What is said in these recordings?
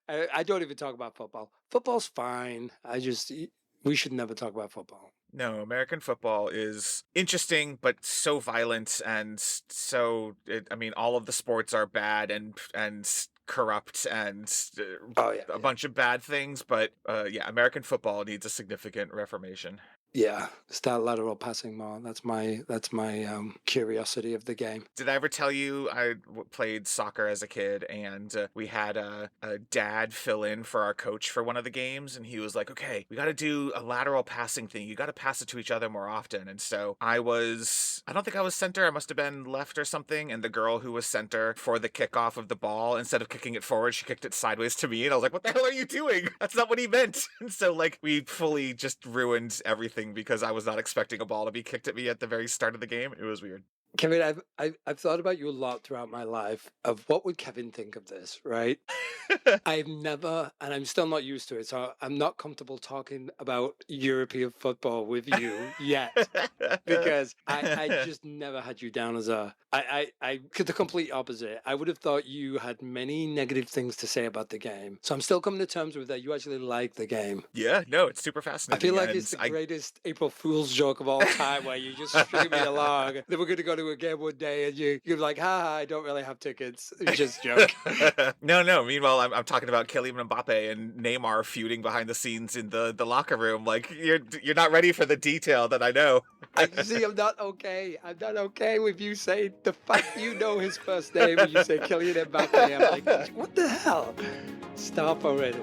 I don't even talk about football. Football's fine. We should never talk about football. No, American football is interesting, but so violent and I mean, all of the sports are bad and corrupt and Oh yeah, a yeah. bunch of bad things. But yeah, American football needs a significant reformation. Yeah, start lateral passing more. That's my curiosity of the game. Did I ever tell you I played soccer as a kid and we had a dad fill in for our coach for one of the games and he was like, okay, we got to do a lateral passing thing. You got to pass it to each other more often. And so I don't think I was center. I must have been left or something. And the girl who was center for the kickoff of the ball, instead of kicking it forward, she kicked it sideways to me. And I was like, what the hell are you doing? That's not what he meant. And so like we fully just ruined everything because I was not expecting a ball to be kicked at me at the very start of the game. It was weird. Kevin, I've thought about you a lot throughout my life of what would Kevin think of this, right? I've never, and I'm still not used to it, so I'm not comfortable talking about European football with you yet because I just never had you down as the complete opposite. I would have thought you had many negative things to say about the game. So I'm still coming to terms with that. You actually like the game. Yeah, no, it's super I fascinating. feel like And it's the greatest April Fool's joke of all time where you just string me along. Then we're going to go to a game one day and you're like, ha, I don't really have tickets. It's just a joke. No. Meanwhile, I'm talking about Kylian Mbappe and Neymar feuding behind the scenes in the locker room. Like you're not ready for the detail that I know. I'm not okay. I'm not okay with you saying the fact you know his first name and you say Kylian Mbappe. I'm like, what the hell? Stop already.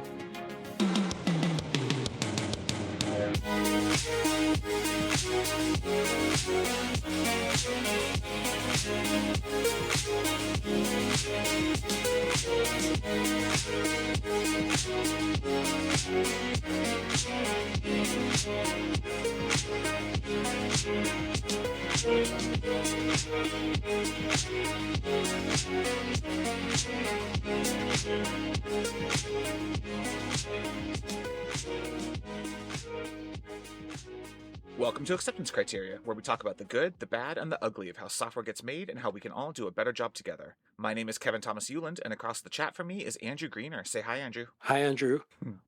Welcome to Acceptance Criteria, where we talk about the good, the bad, and the ugly of how software gets made and how we can all do a better job together. My name is Kevin Thomas Euland, and across the chat from me is Andrew Greener. Say hi, Andrew. Hi, Andrew.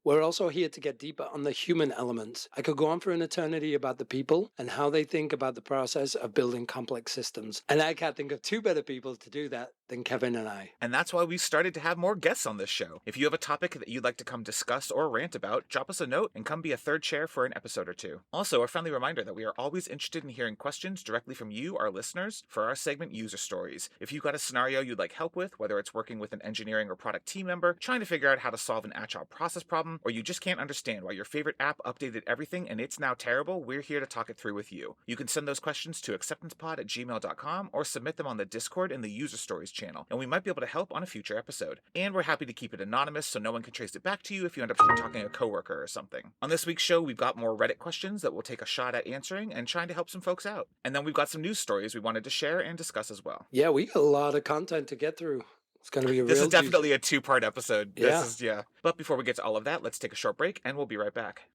We're also here to get deeper on the human elements. I could go on for an eternity about the people and how they think about the process of building complex systems. And I can't think of two better people to do that than Kevin and I. And that's why we started to have more guests on this show. If you have a topic that you'd like to come discuss or rant about, drop us a note and come be a third chair for an episode or two. Also, a friendly reminder that we are always interested in hearing questions directly from you, our listeners, for our segment User Stories. If you've got a scenario you'd like help with, whether it's working with an engineering or product team member, trying to figure out how to solve an agile process problem, or you just can't understand why your favorite app updated everything and it's now terrible, we're here to talk it through with you. You can send those questions to acceptancepod@gmail.com or submit them on the Discord in the User Stories channel, and we might be able to help on a future episode. And we're happy to keep it anonymous so no one can trace it back to you if you end up talking to a coworker or something. On this week's show, we've got more Reddit questions that we'll take a shot at answering and trying to help some folks out. And then we've got some news stories we wanted to share and discuss as well. Yeah, we got a lot of content to get through. It's going to be This is definitely a two-part episode. Yeah. But before we get to all of that, let's take a short break and we'll be right back.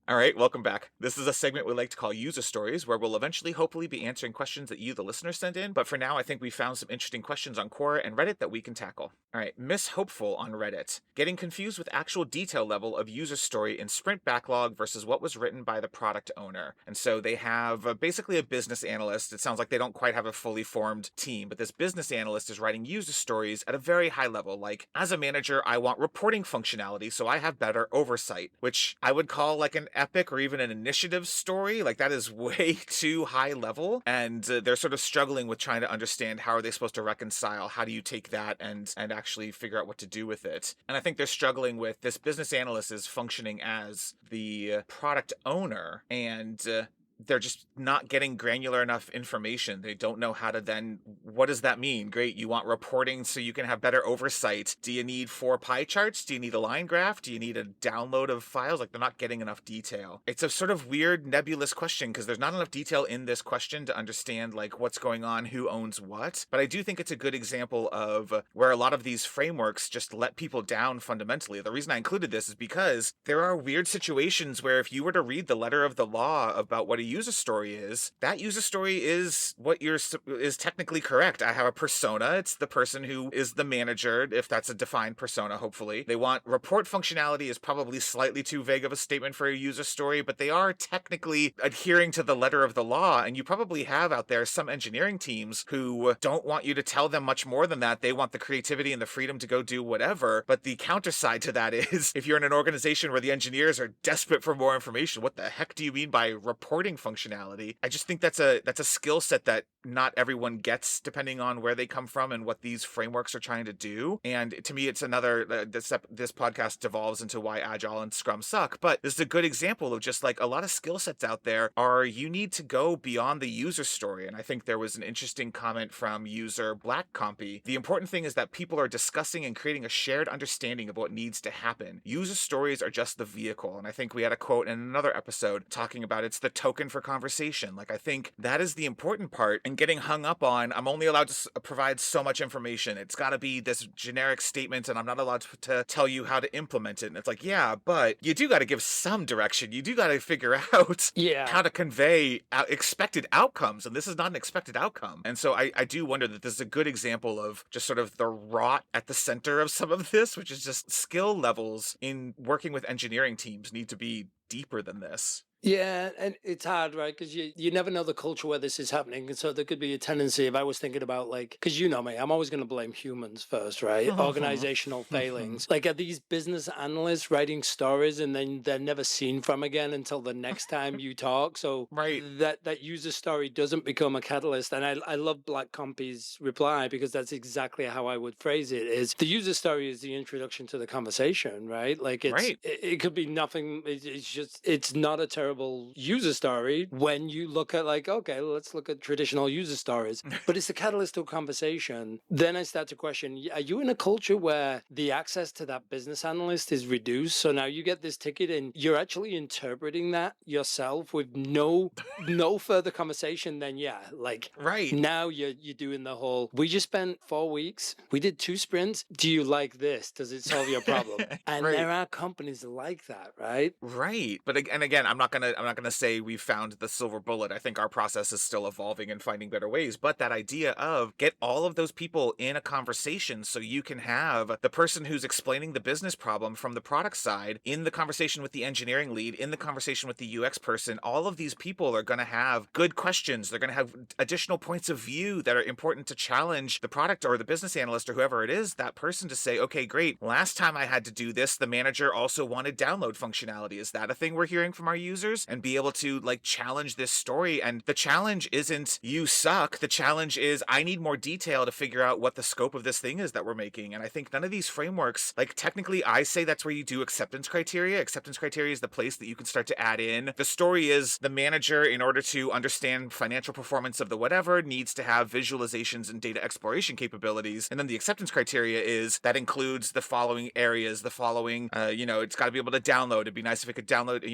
All right, welcome back. This is a segment we like to call User Stories, where we'll eventually hopefully be answering questions that you, the listeners, send in. But for now, I think we found some interesting questions on Quora and Reddit that we can tackle. All right, Miss Hopeful on Reddit. Getting confused with actual detail level of user story in sprint backlog versus what was written by the product owner. And so they have basically a business analyst. It sounds like they don't quite have a fully formed team, but this business analyst is writing user stories at a very high level. Like, as a manager, I want reporting functionality so I have better oversight, which I would call like an epic or even an initiative story. Like, that is way too high level, and they're sort of struggling with trying to understand how are they supposed to reconcile, how do you take that and actually figure out what to do with it. And I think they're struggling with this business analyst is functioning as the product owner, and they're just not getting granular enough information. They don't know how to then, what does that mean? Great, you want reporting so you can have better oversight. Do you need 4 pie charts? Do you need a line graph? Do you need a download of files? Like, they're not getting enough detail. It's a sort of weird, nebulous question because there's not enough detail in this question to understand like what's going on, who owns what. But I do think it's a good example of where a lot of these frameworks just let people down fundamentally. The reason I included this is because there are weird situations where if you were to read the letter of the law about what a user story is, that user story is what is technically correct. I have a persona. It's the person who is the manager, if that's a defined persona, hopefully. They want report functionality is probably slightly too vague of a statement for a user story, but they are technically adhering to the letter of the law. And you probably have out there some engineering teams who don't want you to tell them much more than that. They want the creativity and the freedom to go do whatever. But the counterside to that is, if you're in an organization where the engineers are desperate for more information, what the heck do you mean by reporting functionality? I just think that's a skill set that not everyone gets, depending on where they come from and what these frameworks are trying to do. And to me, it's another, this podcast devolves into why Agile and Scrum suck, but this is a good example of just like a lot of skill sets out there are, you need to go beyond the user story. And I think there was an interesting comment from user Black Compy. The important thing is that people are discussing and creating a shared understanding of what needs to happen. User stories are just the vehicle. And I think we had a quote in another episode talking about it's the token for conversation. Like, I think that is the important part, and getting hung up on, I'm only allowed to provide so much information. It's got to be this generic statement and I'm not allowed to tell you how to implement it. And it's like, yeah, but you do got to give some direction. You do got to figure out how to convey expected outcomes. And this is not an expected outcome. And so I do wonder that this is a good example of just sort of the rot at the center of some of this, which is just skill levels in working with engineering teams need to be deeper than this. Yeah, and it's hard, right? Because you never know the culture where this is happening. And so there could be a tendency, if I was thinking about, like, because you know me, I'm always going to blame humans first, right? Organizational failings. Like, are these business analysts writing stories and then they're never seen from again until the next time you talk? So that user story doesn't become a catalyst. And I love Black Compy's reply, because that's exactly how I would phrase it, is the user story is the introduction to the conversation, right? Like, it could be nothing. It's not a terrible user story when you look at, like, okay, let's look at traditional user stories, but it's the catalyst to a conversation. Then I start to question, are you in a culture where the access to that business analyst is reduced? So now you get this ticket and you're actually interpreting that yourself with no further conversation. Then now you're doing the whole, we just spent 4 weeks, we did 2 sprints, do you like this, does it solve your problem? And there are companies like that, right? But again, I'm not gonna say we found the silver bullet. I think our process is still evolving and finding better ways. But that idea of get all of those people in a conversation, so you can have the person who's explaining the business problem from the product side in the conversation with the engineering lead, in the conversation with the UX person. All of these people are going to have good questions. They're going to have additional points of view that are important to challenge the product or the business analyst or whoever it is, that person, to say, okay, great, last time I had to do this, the manager also wanted download functionality. Is that a thing we're hearing from our users? And be able to, like, challenge this story. And the challenge isn't you suck. The challenge is I need more detail to figure out what the scope of this thing is that we're making. And I think none of these frameworks, like, technically I say that's where you do acceptance criteria. Acceptance criteria is the place that you can start to add in. The story is the manager, in order to understand financial performance of the whatever, needs to have visualizations and data exploration capabilities. And then the acceptance criteria is that includes the following areas, the following, it's got to be able to download. It'd be nice if it could download,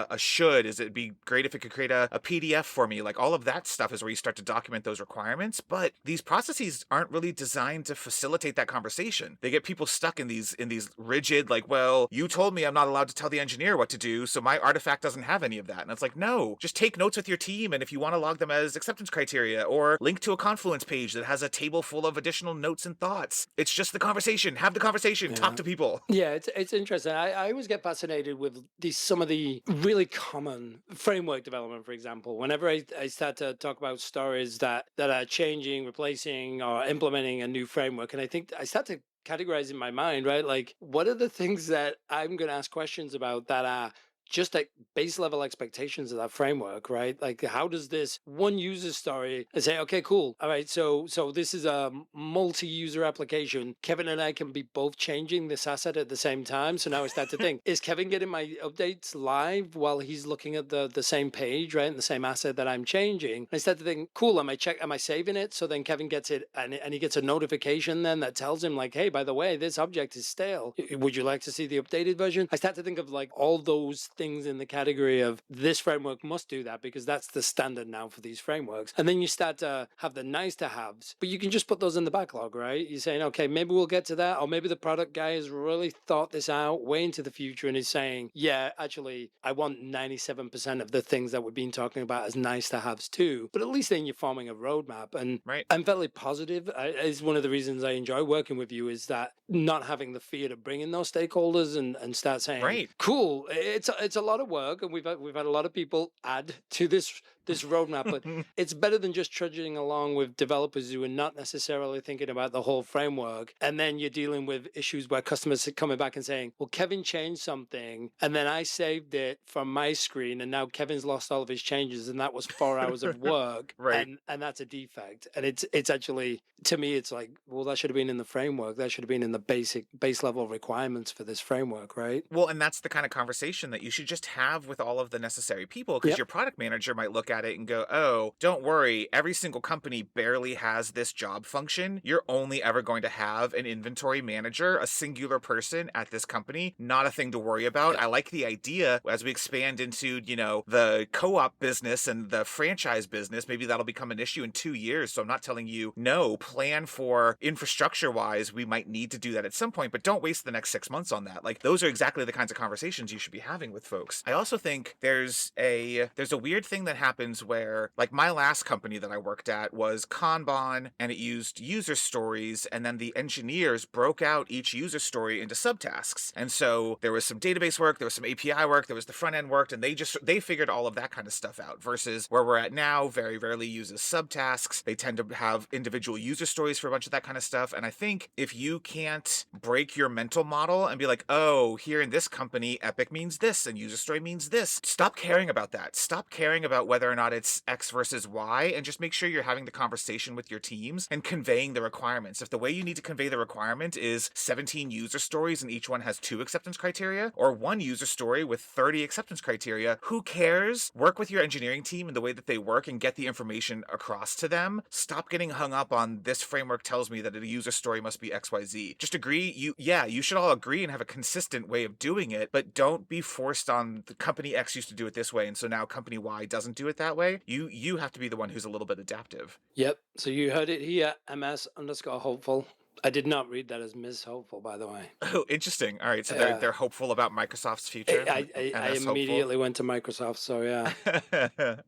a should. Is it'd be great if it could create a PDF for me. Like, all of that stuff is where you start to document those requirements. But these processes aren't really designed to facilitate that conversation. They get people stuck in these rigid, like, well, you told me I'm not allowed to tell the engineer what to do, so my artifact doesn't have any of that. And it's like, no, just take notes with your team, and if you want to log them as acceptance criteria, or link to a Confluence page that has a table full of additional notes and thoughts. It's just the conversation. Have the conversation. Talk to people. Yeah, it's interesting. I always get fascinated with some of the really common framework development, for example. Whenever I start to talk about stories that are changing, replacing, or implementing a new framework, and I think I start to categorize in my mind, right? Like, what are the things that I'm going to ask questions about that are just like base level expectations of that framework, right? Like, how does this one user story say, okay, cool. All right. So this is a multi-user application. Kevin and I can be both changing this asset at the same time. So now I start to think, is Kevin getting my updates live while he's looking at the same page, right? And the same asset that I'm changing. And I start to think, cool, am I saving it? So then Kevin gets it and he gets a notification then that tells him, like, hey, by the way, this object is stale. Would you like to see the updated version? I start to think of, like, all those things in the category of this framework must do that because that's the standard now for these frameworks. And then you start to have the nice to haves, but you can just put those in the backlog, right? You're saying, okay, maybe we'll get to that, or maybe the product guy has really thought this out way into the future and is saying, yeah, actually, I want 97% of the things that we've been talking about as nice to haves too. But at least then you're forming a roadmap. And Right. I'm fairly positive. Is one of the reasons I enjoy working with you is that not having the fear to bring in those stakeholders and start saying, Right. cool, it's a lot of work, and we've had a lot of people add to this roadmap, but it's better than just trudging along with developers who are not necessarily thinking about the whole framework. And then you're dealing with issues where customers are coming back and saying, well, Kevin changed something, and then I saved it from my screen, and now Kevin's lost all of his changes, and that was 4 hours of work. Right. And that's a defect. And it's actually, to me, it's like, well, that should have been in the framework. That should have been in the base level requirements for this framework, right? Well, and that's the kind of conversation that you should just have with all of the necessary people, because Yep. your product manager might look at it and go, oh, don't worry, every single company barely has this job function. You're only ever going to have an inventory manager, a singular person at this company, not a thing to worry about. I like the idea as we expand into, the co-op business and the franchise business, maybe that'll become an issue in 2 years. So I'm not telling you, no, plan for infrastructure wise, we might need to do that at some point, but don't waste the next 6 months on that. Like, those are exactly the kinds of conversations you should be having with folks. I also think there's a weird thing that happens where, like, my last company that I worked at was Kanban, and it used user stories, and then the engineers broke out each user story into subtasks. And so there was some database work, there was some API work, there was the front end work, and they figured all of that kind of stuff out, versus where we're at now very rarely uses subtasks. They tend to have individual user stories for a bunch of that kind of stuff. And I think if you can't break your mental model and be like, oh, here in this company, Epic means this and user story means this, stop caring about that. Stop caring about whether or not it's X versus Y, and just make sure you're having the conversation with your teams and conveying the requirements. If the way you need to convey the requirement is 17 user stories and each one has 2 acceptance criteria, or 1 user story with 30 acceptance criteria, who cares? Work with your engineering team in the way that they work and get the information across to them. Stop getting hung up on this framework tells me that a user story must be XYZ. Just agree. You should all agree and have a consistent way of doing it, but don't be forced on the company X used to do it this way, and so now company Y doesn't do it that way. You have to be the one who's a little bit adaptive. Yep. So you heard it here, MS_hopeful. I did not read that as Ms. Hopeful, by the way. Oh, interesting. All right, so Yeah. they're hopeful about Microsoft's future. I MS immediately went to Microsoft, so yeah.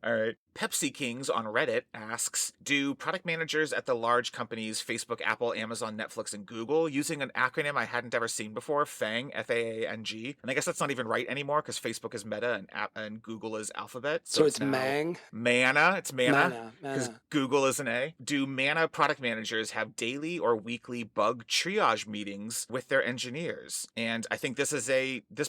All right. Pepsi Kings on Reddit asks, do product managers at the large companies, Facebook, Apple, Amazon, Netflix, and Google, using an acronym I hadn't ever seen before, FANG, F-A-A-N-G, and I guess that's not even right anymore because Facebook is Meta and Google is Alphabet. So it's now Mang? Mana. It's Mana. Because Mana. Google is an A. Do Mana product managers have daily or weekly bug triage meetings with their engineers? And I think this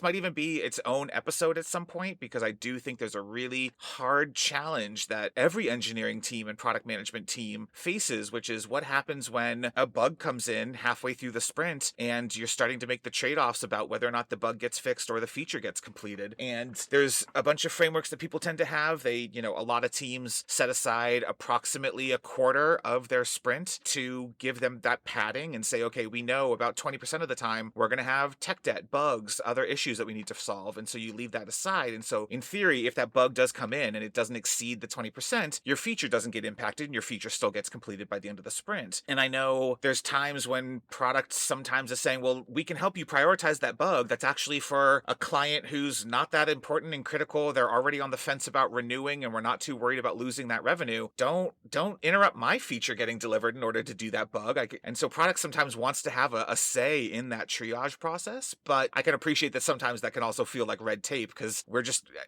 might even be its own episode at some point, because I do think there's a really hard challenge that every engineering team and product management team faces, which is what happens when a bug comes in halfway through the sprint and you're starting to make the trade-offs about whether or not the bug gets fixed or the feature gets completed. And there's a bunch of frameworks that people tend to have. A lot of teams set aside approximately a quarter of their sprint to give them that padding and say, okay, we know about 20% of the time we're going to have tech debt, bugs, other issues that we need to solve. And so you leave that aside. And so in theory, if that bug does come in and it doesn't exceed the 20%, your feature doesn't get impacted and your feature still gets completed by the end of the sprint. And I know there's times when product sometimes is saying, well, we can help you prioritize that bug that's actually for a client who's not that important and critical. They're already on the fence about renewing and we're not too worried about losing that revenue. Don't interrupt my feature getting delivered in order to do that bug. And so product sometimes wants to have a say in that triage process, but I can appreciate that sometimes that can also feel like red tape, because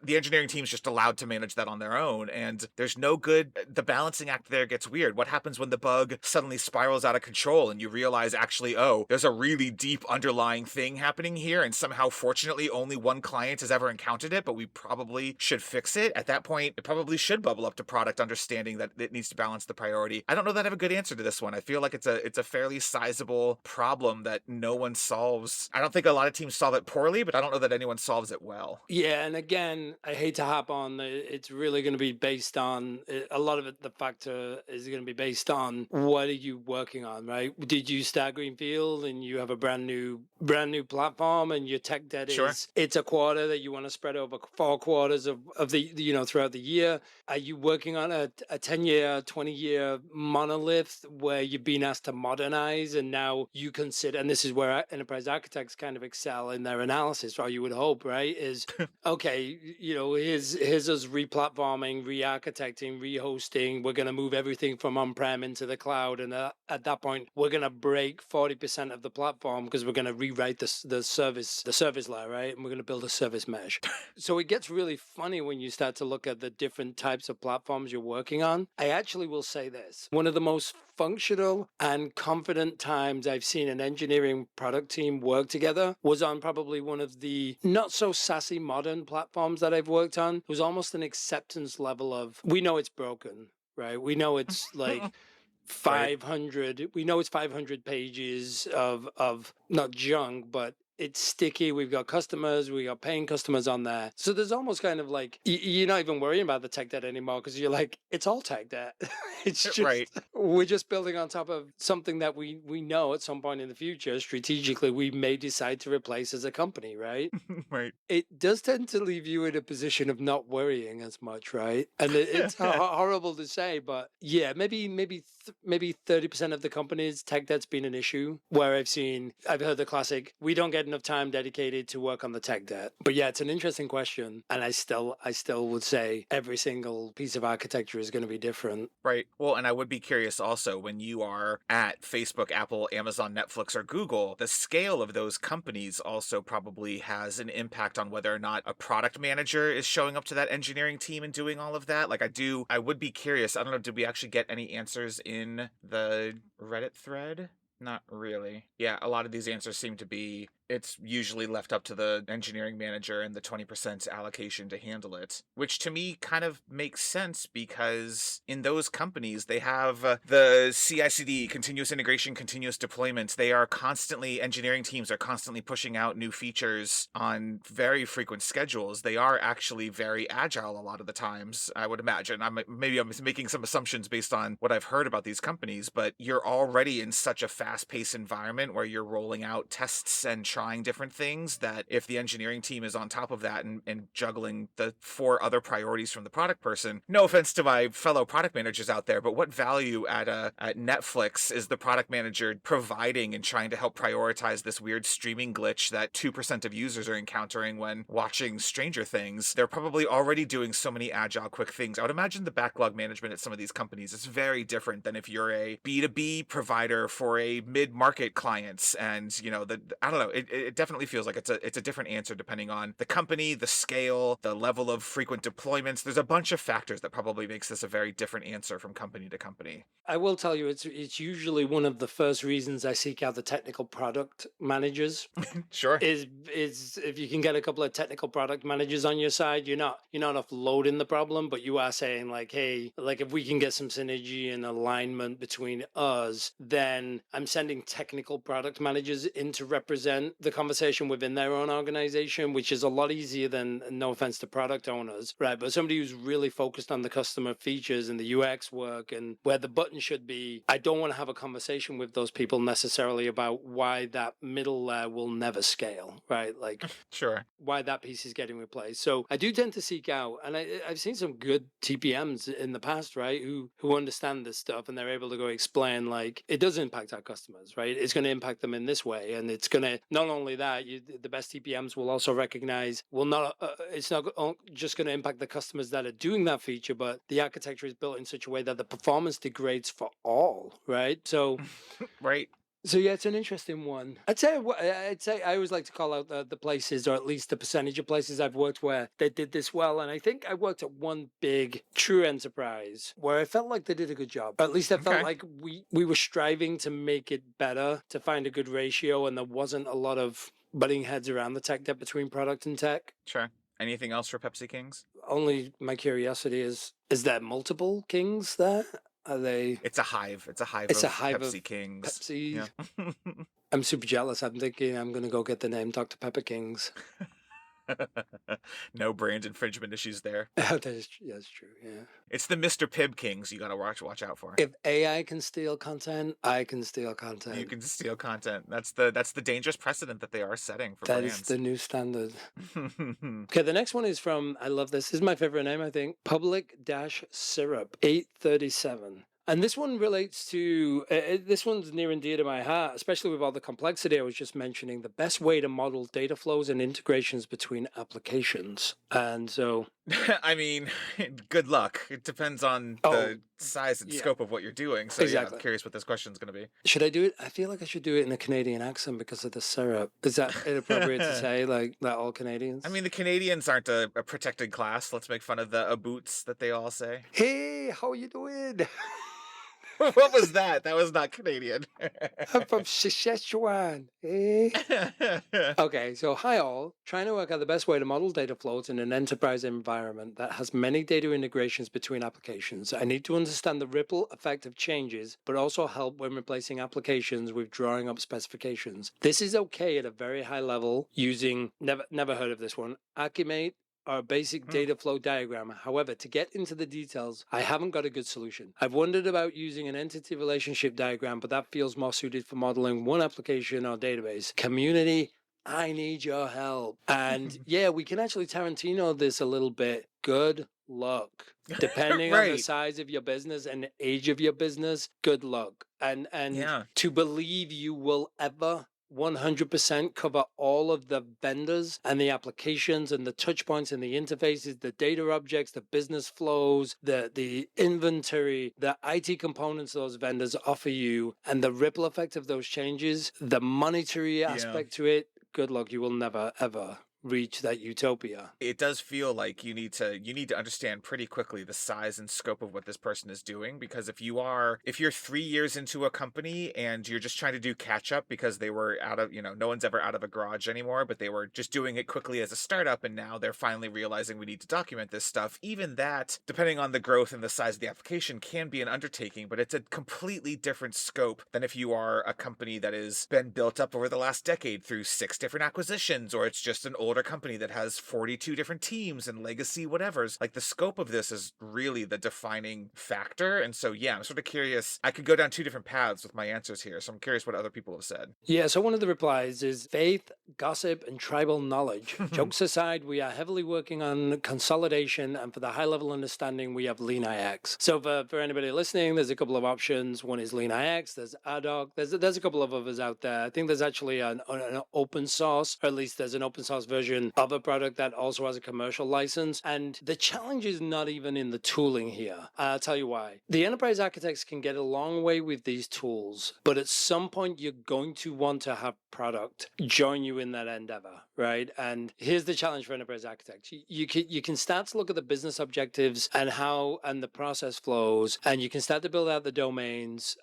the engineering team's just allowed to manage that on their own. And there's no good, the balancing act there gets weird. What happens when the bug suddenly spirals out of control and you realize actually, oh, there's a really deep underlying thing happening here, and somehow fortunately only one client has ever encountered it, but we probably should fix it. At that point, it probably should bubble up to product understanding that it needs to balance the priority. I don't know that I have a good answer to this one. I feel like it's a fairly sizable problem that no one solves. I don't think a lot of teams solve it poorly, but I don't know that anyone solves it well. Yeah, and again, I hate to hop on. It's really going to be based on a lot of it. The factor is going to be based on what are you working on, right? Did you start Greenfield and you have a brand new platform, and your tech debt Sure. is it's a quarter that you want to spread over 4 quarters of the throughout the year? Are you working on a 10-year, 20-year monolith where you've been asked to modernize, and now you consider, and this is where enterprise architects kind of excel in their analysis, or you would hope, right? Is okay, here's us replatforming, re-architecting, re-hosting. We're going to move everything from on-prem into the cloud, and at that point, we're going to break 40% of the platform because we're going to rewrite the service layer, right? And we're going to build a service mesh. So it gets really funny when you start to look at the different types of platforms you're working on. I actually will say this: one of the most functional and confident times I've seen an engineering product team work together was on probably one of the not so sassy modern platforms that I've worked on. It was almost an acceptance level of, we know it's broken, right? We know it's like Right. 500, we know it's 500 pages of not junk, but it's sticky. We've got customers, we got paying customers on there. So there's almost kind of like, you're not even worrying about the tech debt anymore because you're like, it's all tech debt. It's Right. just, we're just building on top of something that we know at some point in the future, strategically, we may decide to replace as a company, right? Right. It does tend to leave you in a position of not worrying as much, right? And it's horrible to say, but yeah, maybe 30% of the companies tech debt's been an issue. Where I've heard the classic, we don't get enough time dedicated to work on the tech debt. But yeah, it's an interesting question, and I still would say every single piece of architecture is going to be different. Right. Well, and I would be curious also when you are at Facebook, Apple, Amazon, Netflix, or Google, the scale of those companies also probably has an impact on whether or not a product manager is showing up to that engineering team and doing all of that. Like I would be curious. I don't know, did we actually get any answers in the Reddit thread? Not really. Yeah, a lot of these answers seem to be it's usually left up to the engineering manager and the 20% allocation to handle it, which to me kind of makes sense because in those companies, they have the CI/CD, continuous integration, continuous deployment. They are constantly, engineering teams are constantly pushing out new features on very frequent schedules. They are actually very agile a lot of the times, I would imagine. Maybe I'm making some assumptions based on what I've heard about these companies, but you're already in such a fast-paced environment where you're rolling out tests and trying different things that if the engineering team is on top of that and juggling the 4 other priorities from the product person, no offense to my fellow product managers out there, but what value at Netflix is the product manager providing and trying to help prioritize this weird streaming glitch that 2% of users are encountering when watching Stranger Things? They're probably already doing so many agile, quick things. I would imagine the backlog management at some of these companies is very different than if you're a B2B provider for a mid-market clients. And I don't know, it definitely feels like it's a different answer depending on the company, the scale, the level of frequent deployments. There's a bunch of factors that probably makes this a very different answer from company to company. I will tell you, it's usually one of the first reasons I seek out the technical product managers. Sure. Is if you can get a couple of technical product managers on your side, you're not offloading the problem, but you are saying like, hey, like if we can get some synergy and alignment between us, then I'm sending technical product managers in to represent the conversation within their own organization, which is a lot easier than, no offense to product owners, right? But somebody who's really focused on the customer features and the UX work and where the button should be. I don't want to have a conversation with those people necessarily about why that middle layer will never scale, right? Like Sure. why that piece is getting replaced. So I do tend to seek out, and I've seen some good TPMs in the past, right, who understand this stuff and they're able to go explain like it does impact our customers, right? It's going to impact them in this way, and it's going to not only that, the best TPMs will also recognize it's not just going to impact the customers that are doing that feature, but the architecture is built in such a way that the performance degrades for all, right? So Right. so yeah, it's an interesting one. I'd say I always like to call out the places, or at least the percentage of places I've worked where they did this well. And I think I worked at one big true enterprise where I felt like they did a good job. At least I felt Okay. like we were striving to make it better, to find a good ratio, and there wasn't a lot of butting heads around the tech debt between product and tech. Sure. Anything else for Pepsi Kings? Only my curiosity is there multiple kings there? Are they? It's a hive. It's a hive It's a of hive of Pepsi Kings. Pepsi. Yeah. I'm super jealous. I'm thinking I'm gonna go get the name Dr. Pepper Kings. No brand infringement issues there. That's true. Yeah. It's the Mr. Pibb Kings you gotta watch out for. If AI can steal content, I can steal You content. can steal content. That's the dangerous precedent that they are setting for That is brands. the new standard. Okay, the next one is from, I love this. This is my favorite name, I think. Public Dash Syrup 837. And this one relates to, this one's near and dear to my heart, especially with all the complexity I was just mentioning, the best way to model data flows and integrations between applications. And so, I mean, good luck. It depends on oh, the size and yeah, scope of what you're doing. So yeah, I'm exactly. curious what this question's gonna be. Should I do it? I feel like I should do it in a Canadian accent because of the syrup. Is that inappropriate to say, like, that all Canadians? I mean, the Canadians aren't a protected class. Let's make fun of the boots that they all say. Hey, how are you doing? What was that? That was not Canadian. I'm from Saskatchewan. Eh? Okay, so hi all. Trying to work out the best way to model data flows in an enterprise environment that has many data integrations between applications. I need to understand the ripple effect of changes, but also help when replacing applications with drawing up specifications. This is okay at a very high level using, never heard of this one, Archimate, our basic data flow diagram. However, to get into the details, I haven't got a good solution. I've wondered about using an entity relationship diagram, but that feels more suited for modeling one application or database. Community, I need your help. And yeah, we can actually Tarantino this a little bit. Good luck. Depending on the Right. size of your business and the age of your business, good luck. And Yeah. to believe you will ever 100% cover all of the vendors and the applications and the touch points and the interfaces, the data objects, the business flows, the inventory, the IT components those vendors offer you, and the ripple effect of those changes, the monetary aspect to it. Good luck. You will never, ever reach that utopia. It does feel like you need to understand pretty quickly the size and scope of what this person is doing, because if you're 3 years into a company and you're just trying to do catch up because they were out of, no one's ever out of a garage anymore, but they were just doing it quickly as a startup, and now they're finally realizing we need to document this stuff. Even that, depending on the growth and the size of the application, can be an undertaking, but it's a completely different scope than if you are a company that has been built up over the last decade through 6 different acquisitions, or it's just an older company that has 42 different teams and legacy whatevers. Like, the scope of this is really the defining factor. And so yeah, I'm sort of curious. I could go down 2 different paths with my answers here, so I'm curious what other people have said. Yeah, so one of the replies is faith, gossip, and tribal knowledge. Jokes aside, we are heavily working on consolidation, and for the high level understanding, we have Lean IX. So for anybody listening, there's a couple of options. One is Lean IX, there's ADOC, there's a couple of others out there. I think there's actually an open source, or at least there's an open source version of a product that also has a commercial license. And the challenge is not even in the tooling here. I'll tell you why. The enterprise architects can get a long way with these tools, but at some point you're going to want to have product join you in that endeavor, right? And here's the challenge for enterprise architects. You can start to look at the business objectives and the process flows, and you can start to build out the domains.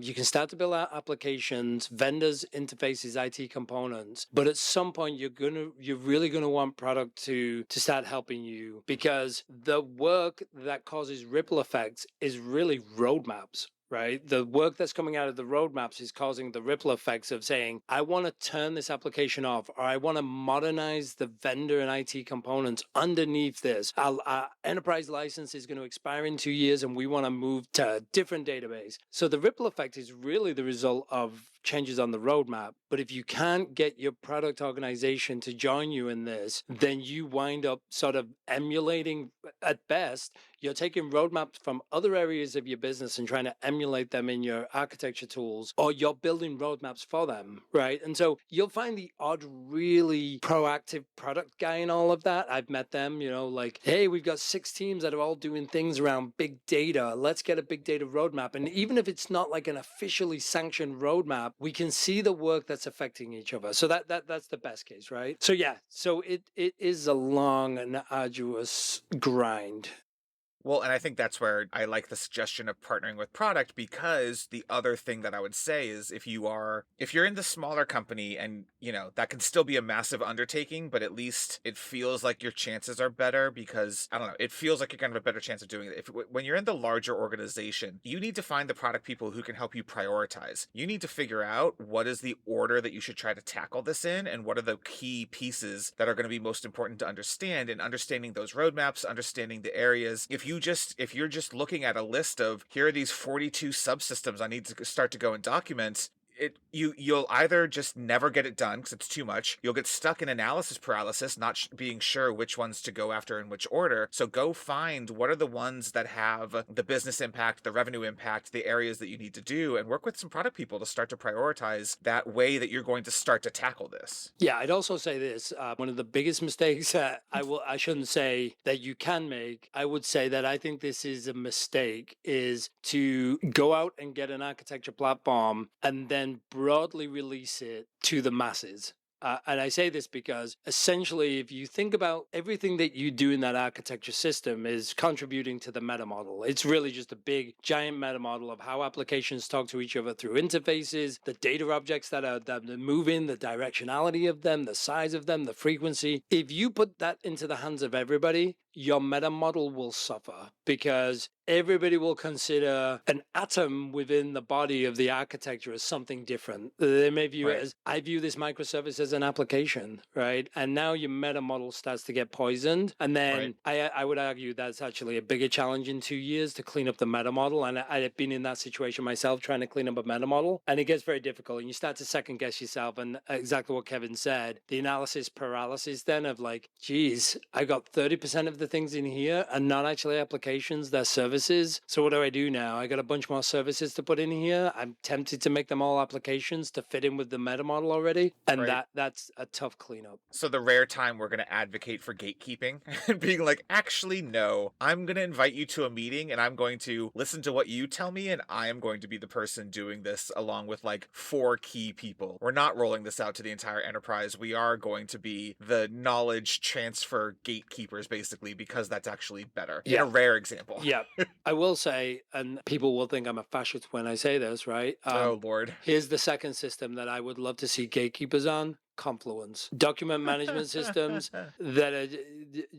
You can start to build out applications, vendors, interfaces, IT components. But at some point, you're really gonna want product to start helping you, because the work that causes ripple effects is really roadmaps. Right? The work that's coming out of the roadmaps is causing the ripple effects of saying, I want to turn this application off, or I want to modernize the vendor and IT components underneath this. Our enterprise license is going to expire in 2 years and we want to move to a different database. So the ripple effect is really the result of changes on the roadmap. But if you can't get your product organization to join you in this, then you wind up sort of emulating, at best, you're taking roadmaps from other areas of your business and trying to emulate them in your architecture tools, or you're building roadmaps for them, right? And so you'll find the odd really proactive product guy in all of that. I've met them, like, hey, we've got 6 teams that are all doing things around big data. Let's get a big data roadmap. And even if it's not like an officially sanctioned roadmap, we can see the work that's affecting each other. So that's the best case, right? So yeah, so it is a long and arduous grind. Well, and I think that's where I like the suggestion of partnering with product, because the other thing that I would say is if you're in the smaller company, and that can still be a massive undertaking, but at least it feels like your chances are better, because I don't know, it feels like you're going to have a better chance of doing it. When you're in the larger organization, you need to find the product people who can help you prioritize. You need to figure out what is the order that you should try to tackle this in, and what are the key pieces that are going to be most important to understand, and understanding those roadmaps, understanding the areas. If you're just looking at a list of, here are these 42 subsystems I need to start to go and document, you'll either just never get it done because it's too much. You'll get stuck in analysis paralysis, not being sure which ones to go after in which order. So go find what are the ones that have the business impact, the revenue impact, the areas that you need to do, and work with some product people to start to prioritize that way that you're going to start to tackle this. Yeah, I'd also say this. One of the biggest mistakes that I shouldn't say that you can make, I would say that I think this is a mistake, is to go out and get an architecture platform and then broadly release it to the masses. And I say this because essentially, if you think about everything that you do in that architecture system is contributing to the meta model. It's really just a big, giant meta model of how applications talk to each other through interfaces, the data objects that are moving, the directionality of them, the size of them, the frequency. If you put that into the hands of everybody, your meta model will suffer, because everybody will consider an atom within the body of the architecture as something different. They may view it as, I view this microservice as an application, right? And now your meta model starts to get poisoned. And then I would argue that's actually a bigger challenge in 2 years to clean up the meta model. And I've been in that situation myself, trying to clean up a meta model. And it gets very difficult. And you start to second guess yourself. And exactly what Kevin said, the analysis paralysis then of like, geez, I got 30% of the things in here and not actually applications, they're services. So what do I do now? I got a bunch more services to put in here. I'm tempted to make them all applications to fit in with the meta model already. And that's a tough cleanup. So the rare time we're going to advocate for gatekeeping and being like, actually, no, I'm going to invite you to a meeting and I'm going to listen to what you tell me, and I am going to be the person doing this along with like 4 key people. We're not rolling this out to the entire enterprise. We are going to be the knowledge transfer gatekeepers, basically, because that's actually better. In a rare example. Yeah. I will say, and people will think I'm a fascist when I say this, right? Oh, Lord. Here's the second system that I would love to see gatekeepers on. Confluence, document management systems that are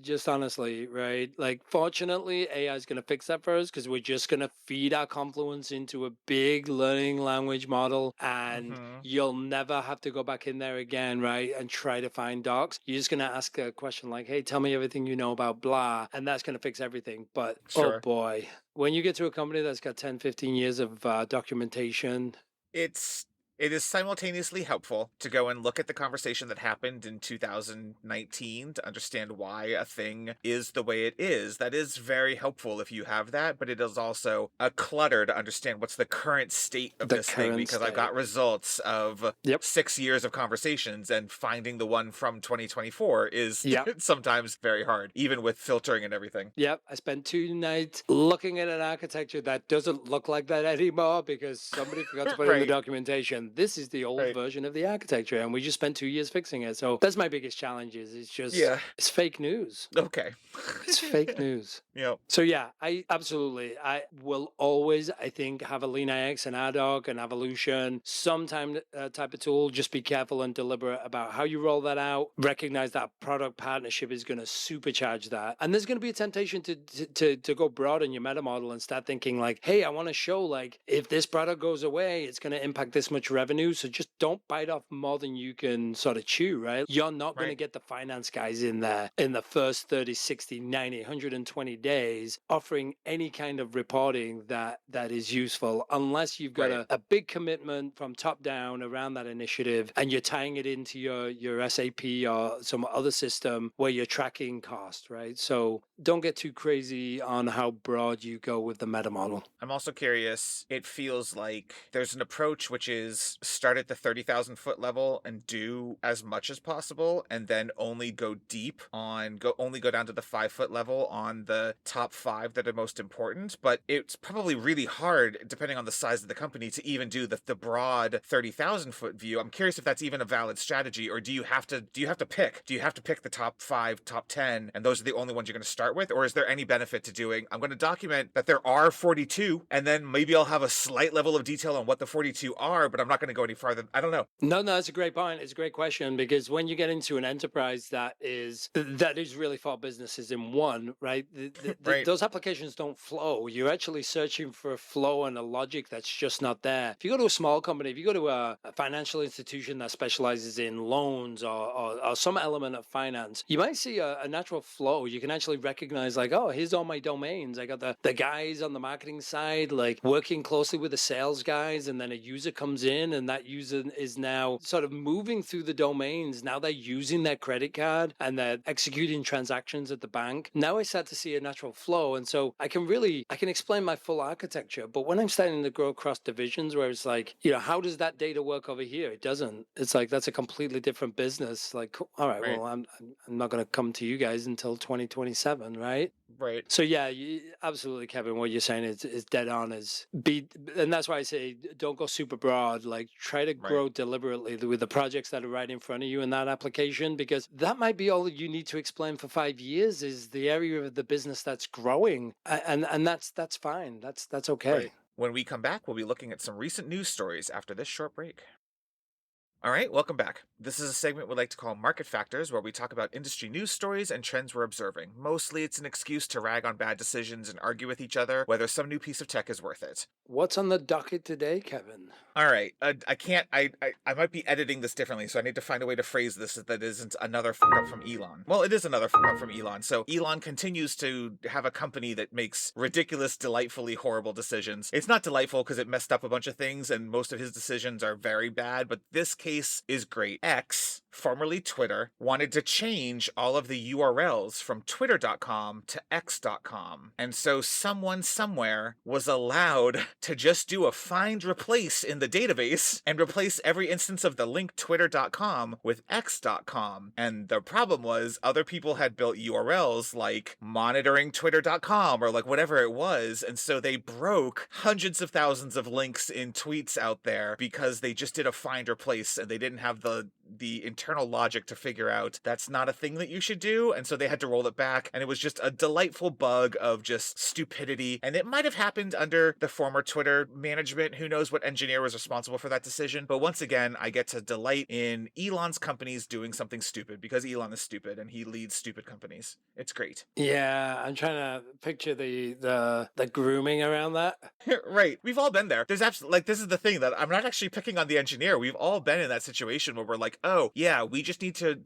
just honestly, right? Like, fortunately, AI is going to fix that for us, because we're just going to feed our Confluence into a big learning language model, and you'll never have to go back in there again, right? And try to find docs. You're just going to ask a question like, hey, tell me everything you know about blah, and that's going to fix everything. But oh boy, when you get to a company that's got 10, 15 years of documentation, it is simultaneously helpful to go and look at the conversation that happened in 2019 to understand why a thing is the way it is. That is very helpful if you have that, but it is also a clutter to understand what's the current state of this thing, because I've got results of 6 years of conversations, and finding the one from 2024 is sometimes very hard, even with filtering and everything. Yep, I spent 2 nights looking at an architecture that doesn't look like that anymore because somebody forgot to put in the documentation. This is the old version of the architecture, and we just spent 2 years fixing it. So that's my biggest challenge. It's just it's fake news. Okay. It's fake news. Yep. So yeah, I will always, I think, have a LeanIX and RDoc and Evolution, sometime type of tool. Just be careful and deliberate about how you roll that out. Recognize that product partnership is going to supercharge that. And there's going to be a temptation to go broad in your meta model and start thinking like, hey, I want to show like, if this product goes away, it's going to impact this much revenue. So just don't bite off more than you can sort of chew, right? You're not going to get the finance guys in there in the first 30, 60, 90, 120 days offering any kind of reporting that is useful, unless you've got a big commitment from top down around that initiative, and you're tying it into your SAP or some other system where you're tracking cost, right? So don't get too crazy on how broad you go with the meta model. I'm also curious, it feels like there's an approach which is was start at the 30,000 foot level and do as much as possible, and then only go deep on only go down to the 5 foot level on the top 5 that are most important. But it's probably really hard, depending on the size of the company, to even do the broad 30,000 foot view. I'm curious if that's even a valid strategy, or do you have to pick the top 5, top 10, and those are the only ones you're going to start with? Or is there any benefit to doing, I'm going to document that there are 42, and then maybe I'll have a slight level of detail on what the 42 are, but I'm not going to go any farther. I don't know. No, it's a great point. It's a great question, because when you get into an enterprise that is really for businesses in one, right? Right. Those applications don't flow. You're actually searching for a flow and a logic that's just not there. If you go to a small company, if you go to a financial institution that specializes in loans or some element of finance, you might see a natural flow. You can actually recognize, like, oh, here's all my domains. I got the guys on the marketing side, like, working closely with the sales guys, and then a user comes in, and that user is now sort of moving through the domains. Now they're using their credit card and they're executing transactions at the bank. Now I start to see a natural flow. And so I can explain my full architecture. But when I'm starting to grow across divisions, where it's like, how does that data work over here? It doesn't. It's like, that's a completely different business. Like, all right, Right. well, I'm not going to come to you guys until 2027, right? Right. So yeah, absolutely, Kevin. What you're saying is dead on. And that's why I say, don't go super broad. Like, try to grow deliberately with the projects that are right in front of you in that application, because that might be all you need to explain for 5 years is the area of the business that's growing, and that's fine. That's okay. Right. When we come back, we'll be looking at some recent news stories after this short break. All right, welcome back. This is a segment we like to call Market Factors, where we talk about industry news stories and trends we're observing. Mostly it's an excuse to rag on bad decisions and argue with each other whether some new piece of tech is worth it. What's on the docket today, Kevin? All right, I might be editing this differently, so I need to find a way to phrase this that isn't another fuck up from Elon. Well, it is another fuck up from Elon. So Elon continues to have a company that makes ridiculous, delightfully horrible decisions. It's not delightful because it messed up a bunch of things, and most of his decisions are very bad, but this case is great. X, formerly Twitter, wanted to change all of the URLs from twitter.com to x.com. And so someone somewhere was allowed to just do a find replace in the database and replace every instance of the link twitter.com with x.com. And the problem was other people had built URLs like monitoring twitter.com or like whatever it was. And so they broke hundreds of thousands of links in tweets out there because they just did a find replace and they didn't have the internal logic to figure out that's not a thing that you should do. And so they had to roll it back. And it was just a delightful bug of just stupidity. And it might have happened under the former Twitter management. Who knows what engineer was responsible for that decision? But once again, I get to delight in Elon's companies doing something stupid because Elon is stupid and he leads stupid companies. It's great. Yeah, I'm trying to picture the grooming around that. Right. We've all been there. There's absolutely, like, this is the thing that I'm not actually picking on the engineer. We've all been in that situation where we're like, oh yeah, we just need to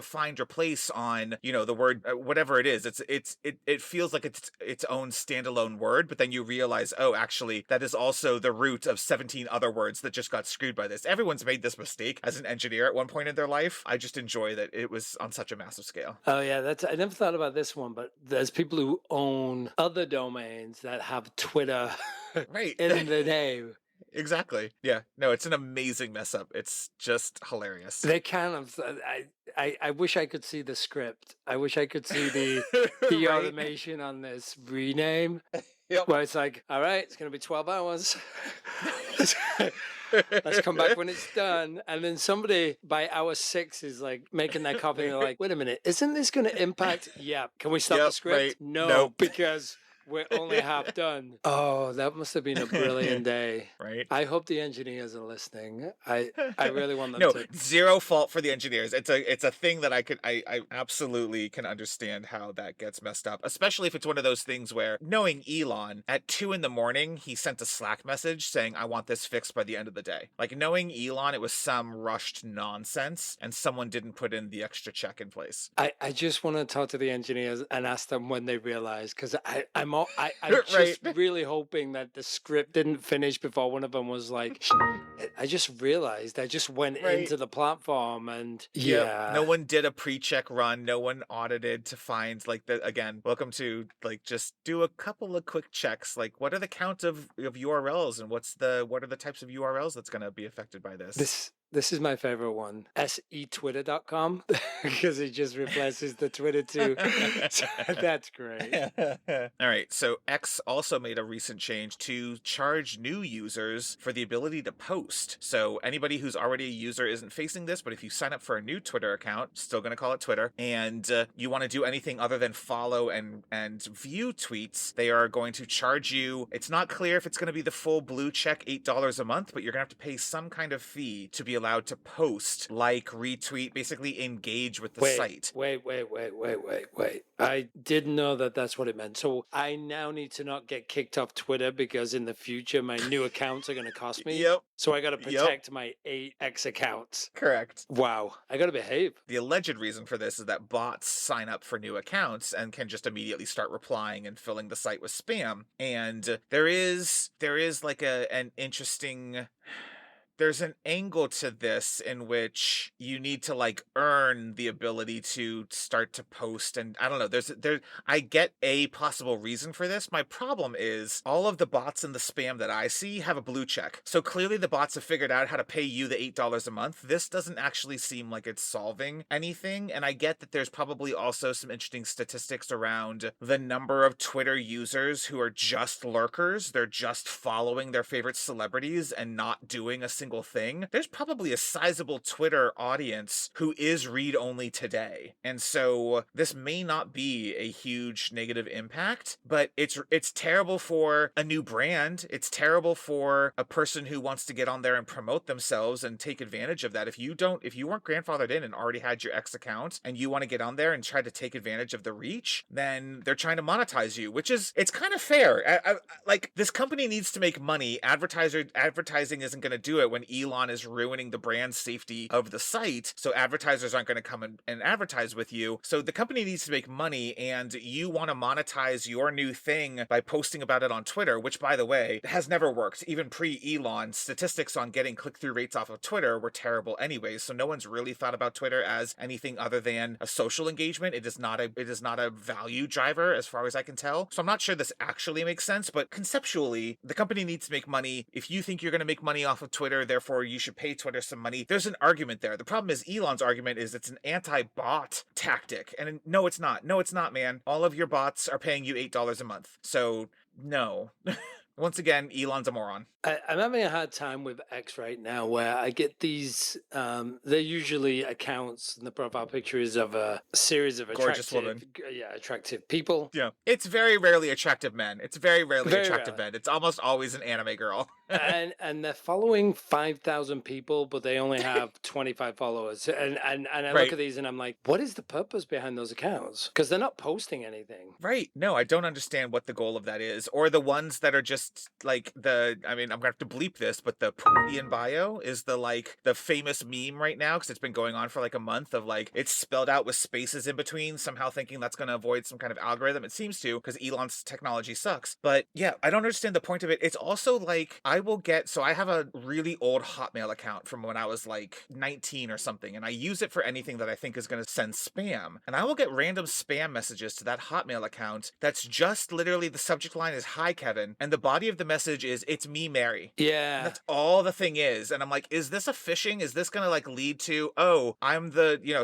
find replace on, the word, whatever it is. It feels like it's its own standalone word, but then you realize, oh, actually that is also the root of 17 other words that just got screwed by this. Everyone's made this mistake as an engineer at one point in their life. I just enjoy that it was on such a massive scale. Oh yeah, I never thought about this one, but there's people who own other domains that have Twitter Right. in the name. Exactly. Yeah. No, it's an amazing mess up. It's just hilarious. They kind of. I wish I could see the script. I wish I could see the Right? automation on this rename. Yep. Where it's like, all right, it's going to be 12 hours. Let's come back when it's done. And then somebody by hour 6 is like making that copy. And they're like, wait a minute, isn't this going to impact? Yeah. Can we stop the script? Right. No, Nope. Because we're only half done. Oh, that must have been a brilliant day. Right. I hope the engineers are listening. I really want them no, to. Zero fault for the engineers. It's a thing that I absolutely can understand how that gets messed up, especially if it's one of those things where, knowing Elon, at 2 a.m, he sent a Slack message saying, I want this fixed by the end of the day. Like, knowing Elon, it was some rushed nonsense and someone didn't put in the extra check in place. I just want to talk to the engineers and ask them when they realize, because I'm more. I'm Right. just really hoping that the script didn't finish before one of them was like, I just realized I just went Right. into the platform and Yep. yeah. No one did a pre-check run. No one audited to find like the again, welcome to like just do a couple of quick checks. Like what are the count of URLs and what are the types of URLs that's gonna be affected by this? This is my favorite one, setwitter.com, because it just replaces the Twitter too. So that's great. All right, so X also made a recent change to charge new users for the ability to post. So anybody who's already a user isn't facing this, but if you sign up for a new Twitter account, still going to call it Twitter, and you want to do anything other than follow and view tweets, they are going to charge you. It's not clear if it's going to be the full blue check $8 a month, but you're going to have to pay some kind of fee to be allowed to post, like, retweet, basically engage with the site. Wait. I didn't know that that's what it meant. So I now need to not get kicked off Twitter because in the future my new accounts are going to cost me. Yep. So I got to protect my 8X accounts. Correct. Wow. I got to behave. The alleged reason for this is that bots sign up for new accounts and can just immediately start replying and filling the site with spam. And there is like an interesting... There's an angle to this in which you need to like earn the ability to start to post, and I don't know, I get a possible reason for this. My problem is all of the bots and the spam that I see have a blue check. So clearly the bots have figured out how to pay you the $8 a month. This doesn't actually seem like it's solving anything, and I get that there's probably also some interesting statistics around the number of Twitter users who are just lurkers. They're just following their favorite celebrities and not doing a single thing. There's probably a sizable Twitter audience who is read-only today. And so this may not be a huge negative impact, but it's terrible for a new brand. It's terrible for a person who wants to get on there and promote themselves and take advantage of that. If you weren't grandfathered in and already had your X account and you want to get on there and try to take advantage of the reach, then they're trying to monetize you, which is, it's kind of fair. Like, this company needs to make money. Advertising isn't going to do it when Elon is ruining the brand safety of the site, so advertisers aren't going to come and advertise with you. So the company needs to make money, and you want to monetize your new thing by posting about it on Twitter, which, by the way, has never worked. Even pre-Elon, statistics on getting click-through rates off of Twitter were terrible anyways, so no one's really thought about Twitter as anything other than a social engagement. It is not a value driver as far as I can tell. So I'm not sure this actually makes sense, but conceptually, the company needs to make money. If you think you're going to make money off of Twitter, therefore you should pay Twitter some money, there's an argument there. The problem is Elon's argument is it's an anti-bot tactic. And no, it's not. No, it's not, man. All of your bots are paying you $8 a month. So no. Once again, Elon's a moron. I'm having a hard time with X right now where I get these, they're usually accounts and the profile picture is of a series of Gorgeous woman. Attractive people. Yeah. It's very rarely attractive men. It's very rarely attractive rarely. men. It's almost always an anime girl. and they're following 5,000 people, but they only have 25 followers. And I Right. look at these and I'm like, what is the purpose behind those accounts? Because they're not posting anything. Right. No, I don't understand what the goal of that is. Or the ones that are just like I'm gonna have to bleep this, but the in bio is the famous meme right now, because it's been going on for like a month, of like it's spelled out with spaces in between, somehow thinking that's gonna avoid some kind of algorithm. It seems to, because Elon's technology sucks. But yeah, I don't understand the point of it. It's also like I have a really old Hotmail account from when I was like 19 or something, and I use it for anything that I think is gonna send spam. And I will get random spam messages to that Hotmail account that's just literally the subject line is "Hi Kevin," and the body of the message is "It's me, Mary." Yeah. And that's all the thing is. And I'm like, is this a phishing? Is this going to like lead to, oh,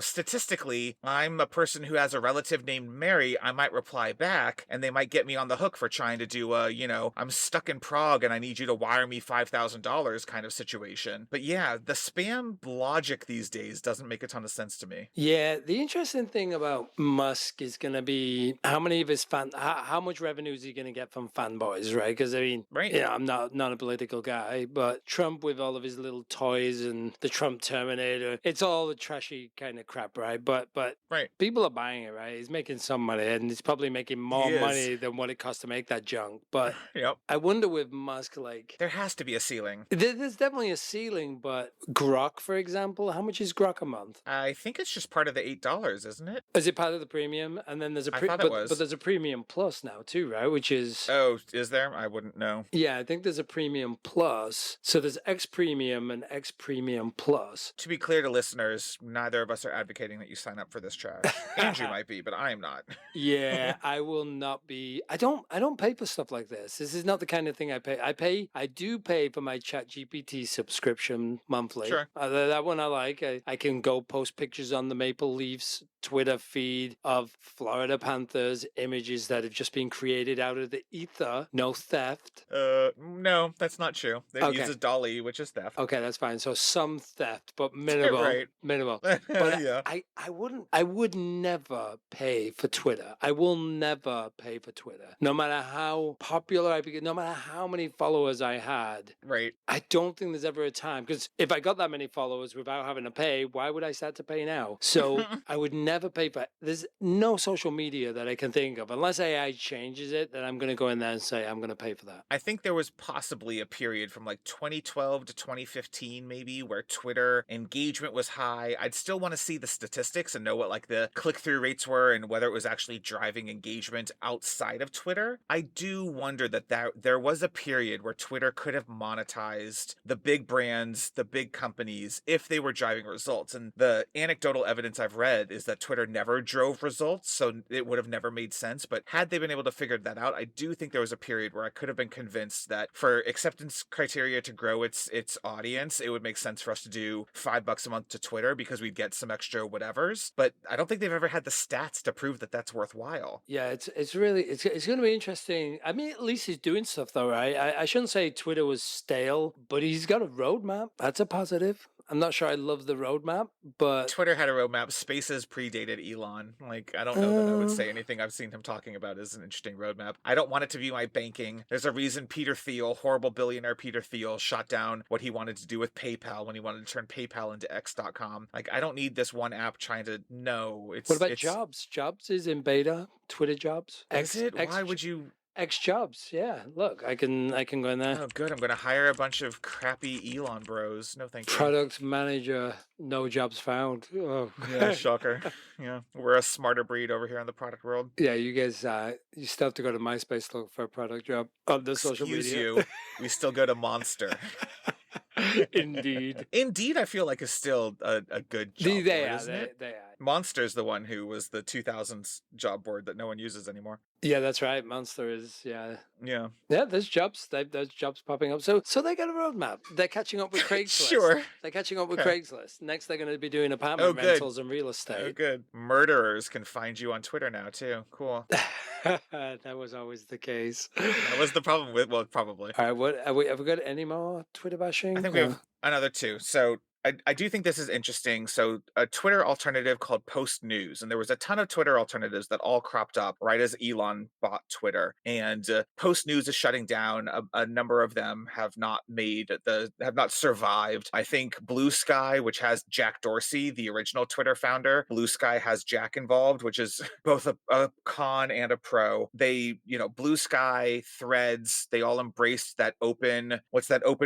statistically, I'm a person who has a relative named Mary. I might reply back and they might get me on the hook for trying to do I'm stuck in Prague and I need you to wire me $5,000 kind of situation. But yeah, the spam logic these days doesn't make a ton of sense to me. Yeah, the interesting thing about Musk is going to be how many of his how much revenue is he going to get from fanboys, right? Because I mean, Right. yeah, I'm not a political guy, but Trump with all of his little toys and the Trump Terminator, it's all the trashy kind of crap, right? But Right. people are buying it, right? He's making some money, and he's probably making more He is. money than what it costs to make that junk. But Yep. I wonder with Musk, like, There has to be a ceiling. there's definitely a ceiling, but Grok, for example, how much is Grok a month? I think it's just part of the $8, isn't it? Is it part of the premium? And then there's a I thought it but was. there's a premium plus now too, right? Which is Oh, is there? I wouldn't know. yeah, I think there's a premium plus. So there's X premium and X premium plus. To be clear to listeners, neither of us are advocating that you sign up for this trash. Andrew might be, but I am not. Yeah, I will not be. I don't pay for stuff like this. This is not the kind of thing I pay. I do pay for my ChatGPT subscription monthly. Sure. That one I like. I can go post pictures on the Maple Leafs Twitter feed of Florida Panthers images that have just been created out of the ether. No theft. No, that's not true. It Okay. uses Dolly, which is theft. Okay, that's fine. So some theft, but minimal. Right. Minimal. But Yeah. I would never pay for Twitter. I will never pay for Twitter. No matter how popular I became, no matter how many followers I had. Right. I don't think there's ever a time, because if I got that many followers without having to pay, why would I start to pay now? So I would never pay for. There's no social media that I can think of, unless AI changes it, that I'm going to go in there and say I'm going to pay for that. I think there was possibly a period from like 2012 to 2015 maybe where Twitter engagement was high. I'd still want to see the statistics and know what like the click-through rates were and whether it was actually driving engagement outside of Twitter. I do wonder that there was a period where Twitter could have monetized the big brands, the big companies, if they were driving results. And the anecdotal evidence I've read is that Twitter never drove results, so it would have never made sense. But had they been able to figure that out, I do think there was a period where I could have been convinced that for acceptance criteria to grow its audience, it would make sense for us to do $5 a month to Twitter because we'd get some extra whatevers. But I don't think they've ever had the stats to prove that that's worthwhile. Yeah, it's really it's going to be interesting. I mean, at least he's doing stuff though, right? I shouldn't say Twitter was stale, but he's got a roadmap. That's a positive. I'm not sure I love the roadmap, but Twitter had a roadmap. Spaces predated Elon. Like, I don't know that I would say anything I've seen him talking about is an interesting roadmap. I don't want it to be my banking. There's a reason Peter Thiel, horrible billionaire Peter Thiel, shot down what he wanted to do with PayPal when he wanted to turn PayPal into X.com. Like, I don't need this one app trying to know. What about Jobs? Jobs is in beta. Twitter Jobs. Is it? Why would you? X Jobs, yeah. Look, I can go in there. Oh, good. I'm going to hire a bunch of crappy Elon bros. No, thank you. Product manager, no jobs found. Oh, yeah, shocker. Yeah, we're a smarter breed over here in the product world. Yeah, you guys, you still have to go to MySpace to look for a product job on the social media. Excuse you. We still go to Monster. Indeed. Indeed, I feel like is still a good job board, isn't it? They are. Monster's the one who was the 2000s job board that no one uses anymore. Yeah, that's right. Monster is, Yeah. Yeah, there's jobs. There's jobs popping up. So they got a roadmap. They're catching up with Craigslist. Sure. They're catching up with Okay. Craigslist. Next, they're going to be doing apartment rentals and real estate. Oh, good. Murderers can find you on Twitter now, too. Cool. That was always the case. That was the problem with, well, probably. All right, what have we got any more Twitter bashing? I think we have another two. So I do think this is interesting. So a Twitter alternative called Post News, and there was a ton of Twitter alternatives that all cropped up right as Elon bought Twitter. And Post News is shutting down. A number of them have not survived. I think Blue Sky, which has Jack Dorsey, the original Twitter founder, Blue Sky has Jack involved, which is both a con and a pro. They, Blue Sky, Threads, they all embraced that open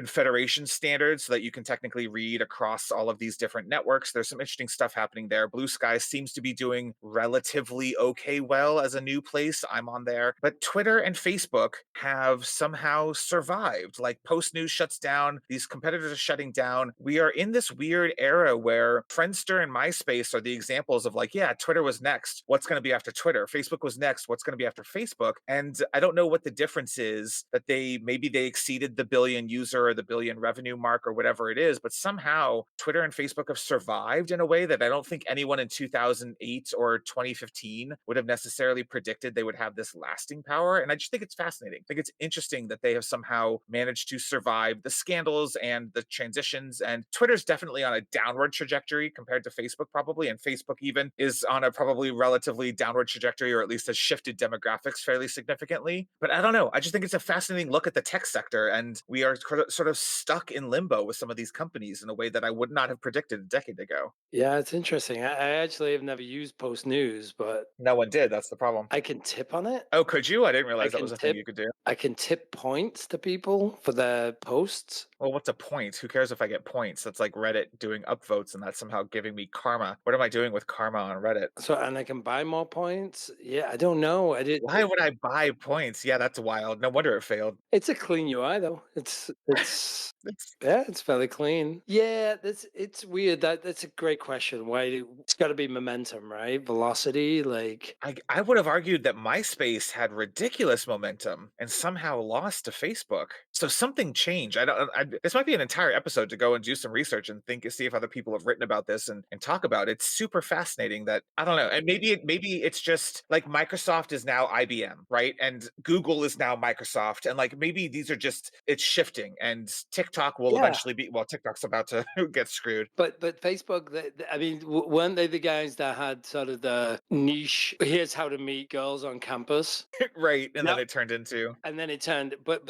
federation standard so that you can technically read across all of these different networks. There's some interesting stuff happening there. Blue Sky seems to be doing relatively okay well as a new place. I'm on there. But Twitter and Facebook have somehow survived. Like Post News shuts down. These competitors are shutting down. We are in this weird era where Friendster and MySpace are the examples of like, yeah, Twitter was next. What's going to be after Twitter? Facebook was next. What's going to be after Facebook? And I don't know what the difference is that maybe they exceeded the billion user or the billion revenue mark or whatever it is, but somehow somehow Twitter and Facebook have survived in a way that I don't think anyone in 2008 or 2015 would have necessarily predicted they would have this lasting power. And I just think it's fascinating. I think it's interesting that they have somehow managed to survive the scandals and the transitions. And Twitter's definitely on a downward trajectory compared to Facebook, probably. And Facebook even is on a probably relatively downward trajectory, or at least has shifted demographics fairly significantly. But I don't know. I just think it's a fascinating look at the tech sector. And we are sort of stuck in limbo with some of these companies in a way that I would not have predicted a decade ago. Yeah, it's interesting. I actually have never used Post News, but No one did. That's the problem. I can tip on it. Oh, could you? I didn't I realize that can was a thing tip you could do. I can tip points to people for their posts. Well, what's a point? Who cares if I get points? That's like Reddit doing upvotes and that's somehow giving me karma. What am I doing with karma on Reddit? So and I can buy more points. Yeah, I don't know. I did Why would I buy points? Yeah, that's wild. No wonder it failed. it's a clean UI though. It's It's yeah, it's fairly clean. Yeah, that's it's weird. That's a great question. It's got to be momentum, right? Velocity, like I would have argued that MySpace had ridiculous momentum and somehow lost to Facebook. So something changed. I don't. This might be an entire episode to go and do some research and see if other people have written about this and talk about it. It's super fascinating that I don't know. And maybe it's just like Microsoft is now IBM, right? And Google is now Microsoft, and like maybe these are just it's shifting. And TikTok will yeah. eventually be well. TikTok's about to get screwed, But Facebook, I mean, weren't they the guys that had sort of the niche? Here's how to meet girls on campus. right? And then Now, it turned into and then it turned, but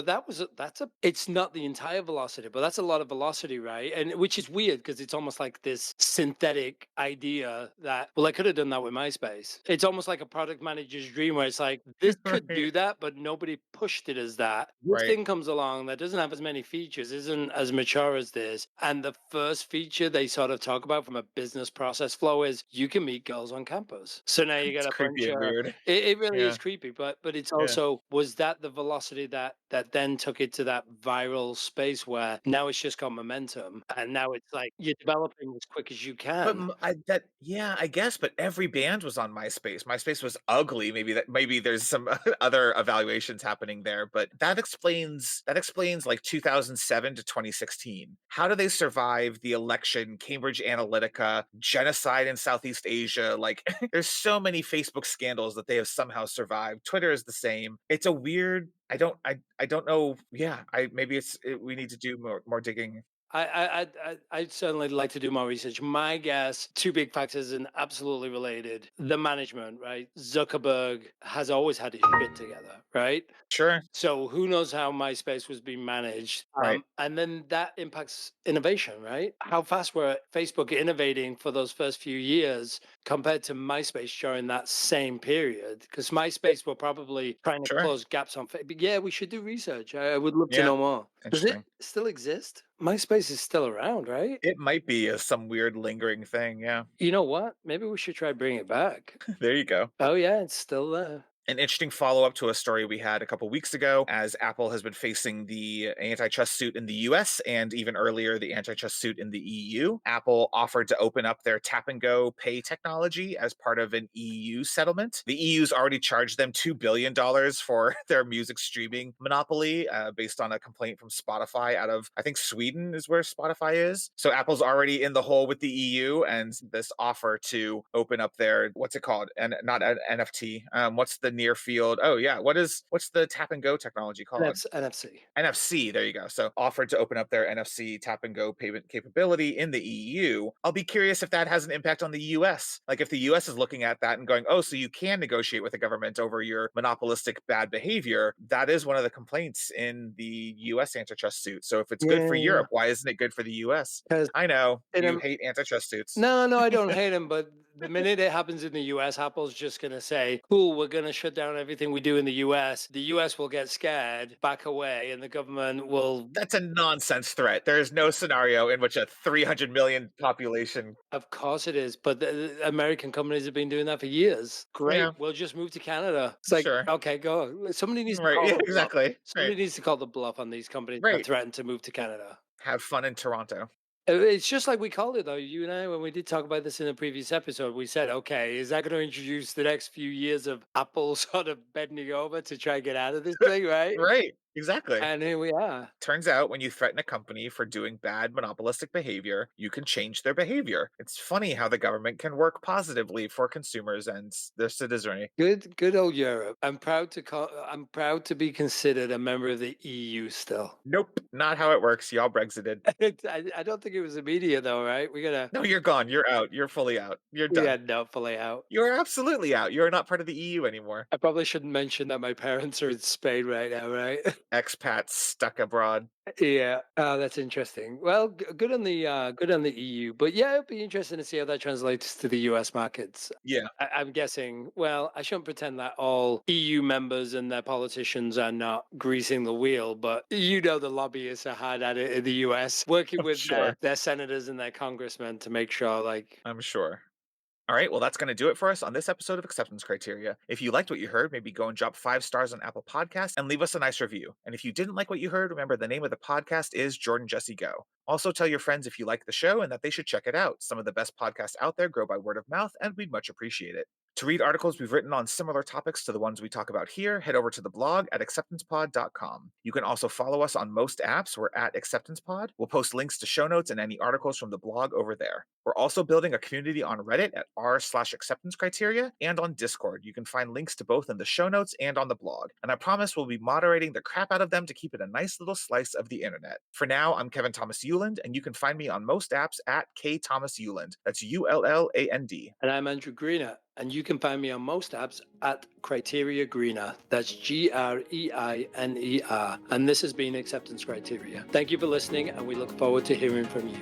that's a it's not the entire velocity, but that's a lot of velocity, right? And which is weird because it's almost like this synthetic idea that well, I could have done that with MySpace. It's almost like a product manager's dream where it's like this could right, do that, but nobody pushed it as that. This right. thing comes along that doesn't have as many features, isn't as mature as this, and the first feature they sort of talk about from a business process flow is you can meet girls on campus. So now you It's got a creepy bunch and of weird. it really Yeah, is creepy, but it's yeah. also was that the velocity that then took it to that viral space where now it's just got momentum and now it's like you're developing as quick as you But can. yeah, I guess, but every band was on MySpace. MySpace was ugly. Maybe there's some other evaluations happening there, but that explains like 2007 to 2016. How do they survive the election, Cambridge Analytica, genocide in Southeast Asia? Like there's so many Facebook scandals that they have somehow survived. Twitter is the same. It's a weird I don't know. Yeah, I maybe we need to do more digging. I'd certainly like to do more research. My guess, two big factors and absolutely related. The management, right? Zuckerberg has always had his shit together, right? Sure. So who knows how MySpace was being managed? Right. And then that impacts innovation, right? How fast were Facebook innovating for those first few years compared to MySpace during that same period? Because MySpace were probably trying to Sure. close gaps on Facebook. Yeah, we should do research. I would love to Yeah. know more. Does it Interesting. still exist? MySpace is still around, right? It might be some weird lingering thing, yeah. You know what? Maybe we should try bring it back. There you go. Oh yeah, it's still there. An interesting follow-up to a story we had a couple weeks ago, as Apple has been facing the antitrust suit in the US and even earlier the antitrust suit in the EU. Apple offered to open up their tap and go pay technology as part of an EU settlement. The EU's already charged them $2 billion for their music streaming monopoly, based on a complaint from Spotify out of, I think, Sweden is where Spotify is. So Apple's already in the hole with the EU, and this offer to open up their, what's it called? And not an NFT. What's the near field? Oh yeah, what's the tap and go technology called? NFC. NFC, there you go. So offered to open up their NFC tap and go payment capability in the EU. I'll be curious if that has an impact on the US. Like if the US is looking at that and going, oh, so you can negotiate with the government over your monopolistic bad behavior. That is one of the complaints in the US antitrust suit. So if it's good for Yeah, Europe, why isn't it good for the US? because I know in you a hate antitrust suits. no, no, I don't hate him, but the minute it happens in the US, Apple's just going to say, cool, we're going to shut down everything we do in the US. The US will get scared, back away, and the government will, That's a nonsense threat. There is no scenario in which a 300 million population. of course it is, but the American companies have been doing that for years. Great, Yeah, we'll just move to Canada. It's like, sure. okay, go. Somebody needs to Right. call Yeah, the bluff. exactly. Right. Somebody needs to call the bluff on these companies that Right. threaten to move to Canada. Have fun in Toronto. It's just like we called it, though. You and I, when we did talk about this in a previous episode, we said, okay, is that going to introduce the next few years of Apple sort of bending over to try and get out of this thing, right? Right. Exactly. And here we are. Turns out when you threaten a company for doing bad monopolistic behavior, you can change their behavior. It's funny how the government can work positively for consumers and their citizenry. Good old Europe. I'm proud to be considered a member of the EU still. Nope, not how it works. Y'all Brexited. I don't think it was immediate though, right? No, you're gone. You're out. You're fully out. You're We done. got no fully out. You're absolutely out. You're not part of the EU anymore. I probably shouldn't mention that my parents are in Spain right now, right? Expats stuck abroad. Yeah, that's interesting. Well, good on the EU, but yeah, it'd be interesting to see how that translates to the US markets. Yeah, I'm guessing. Well, I shouldn't pretend that all EU members and their politicians are not greasing the wheel, but the lobbyists are hard at it in the US, working I'm with sure. their senators and their congressmen to make sure, like, I'm sure. All right, well, that's going to do it for us on this episode of Acceptance Criteria. If you liked what you heard, maybe go and drop 5 stars on Apple Podcasts and leave us a nice review. And if you didn't like what you heard, remember the name of the podcast is Jordan Jesse Go. Also, tell your friends if you like the show and that they should check it out. Some of the best podcasts out there grow by word of mouth, and we'd much appreciate it. To read articles we've written on similar topics to the ones we talk about here, head over to the blog at acceptancepod.com. You can also follow us on most apps. We're at acceptancepod. We'll post links to show notes and any articles from the blog over there. We're also building a community on Reddit at r/acceptance criteria and on Discord. You can find links to both in the show notes and on the blog. And I promise we'll be moderating the crap out of them to keep it a nice little slice of the internet. For now, I'm Kevin Thomas Euland, and you can find me on most apps at K Thomas Euland. That's ULLAND. and I'm Andrew Greener, and you can find me on most apps at Criteria Greener. That's GREINER. And this has been Acceptance Criteria. Thank you for listening, and we look forward to hearing from you.